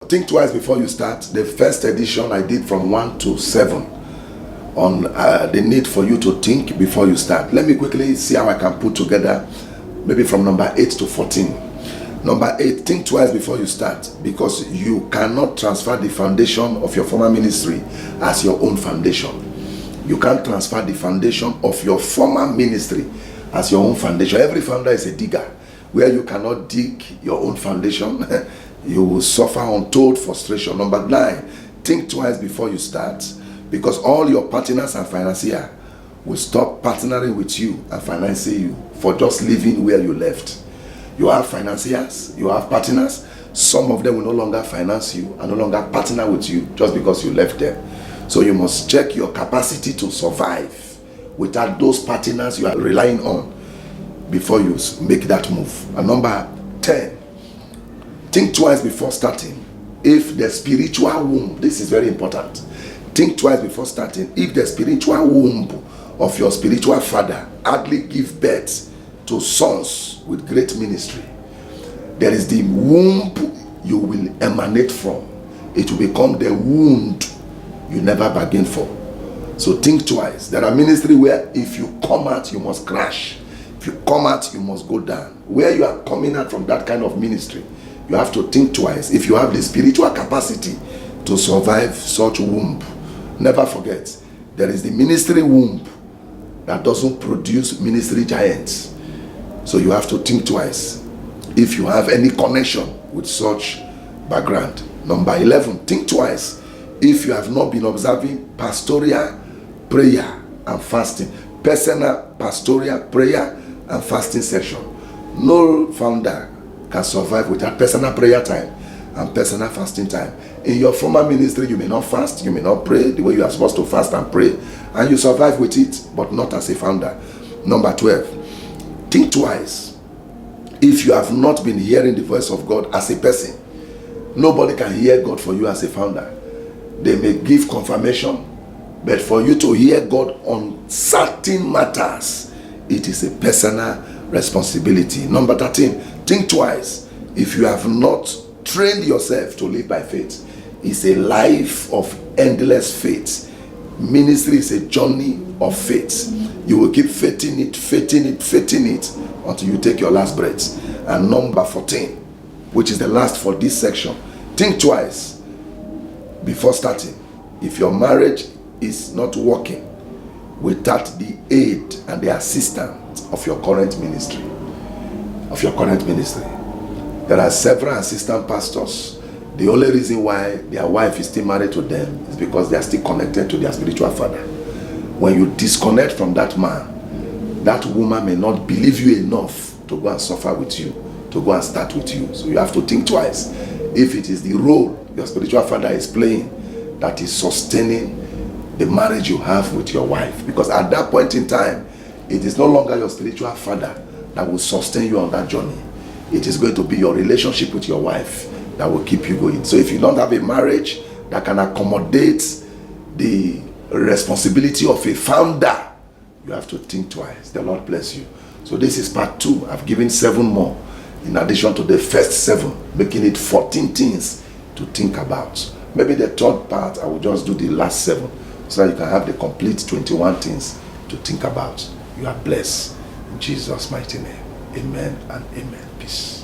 think twice before you start. The first edition I did from 1 to 7 on the need for you to think before you start. Let me quickly see how I can put together, maybe from number 8 to 14. Number 8, think twice before you start, because you cannot transfer the foundation of your former ministry as your own foundation. You can't transfer the foundation of your former ministry as your own foundation. Every founder is a digger. Where you cannot dig your own foundation, you will suffer untold frustration. Number 9, think twice before you start, because all your partners and financiers will stop partnering with you and financing you for just living where you left. You have financiers, you have partners. Some of them will no longer finance you and no longer partner with you just because you left them. So you must check your capacity to survive without those partners you are relying on before you make that move. And number 10, think twice before starting. If the spiritual womb, this is very important. Think twice before starting. If the spiritual womb of your spiritual father hardly give birth to sons with great ministry, there is the womb you will emanate from. It will become the wound you never bargained for. So think twice. There are ministry where if you come out, you must crash. If you come out, you must go down. Where you are coming out from that kind of ministry, you have to think twice. If you have the spiritual capacity to survive such womb, never forget, there is the ministry womb that doesn't produce ministry giants. So you have to think twice if you have any connection with such background. Number 11, think twice if you have not been observing pastoral prayer and fasting. Personal pastoral prayer and fasting session. No founder can survive without personal prayer time and personal fasting time. In your former ministry, you may not fast, you may not pray the way you are supposed to fast and pray, and you survive with it, but not as a founder. Number 12, think twice if you have not been hearing the voice of God as a person. Nobody can hear God for you as a founder. They may give confirmation, but for you to hear God on certain matters, it is a personal responsibility. Number 13, think twice if you have not trained yourself to live by faith. It's a life of endless faith. Ministry is a journey of faith. You will keep faithing it until you take your last breath. And number 14, which is the last for this section, think twice before starting. If your marriage is not working without the aid and the assistance of your current ministry, there are several assistant pastors. The only reason why their wife is still married to them is because they are still connected to their spiritual father. When you disconnect from that man, that woman may not believe you enough to go and suffer with you, to go and start with you. So you have to think twice if it is the role your spiritual father is playing that is sustaining the marriage you have with your wife. Because at that point in time, it is no longer your spiritual father that will sustain you on that journey. It is going to be your relationship with your wife that will keep you going. So if you don't have a marriage that can accommodate the responsibility of a founder, you have to think twice. The Lord bless you. So this is part 2. I've given 7 more in addition to the first 7, making it 14 things to think about. Maybe the third part, I will just do the last 7 so that you can have the complete 21 things to think about. You are blessed in Jesus' mighty name. Amen and amen. Peace.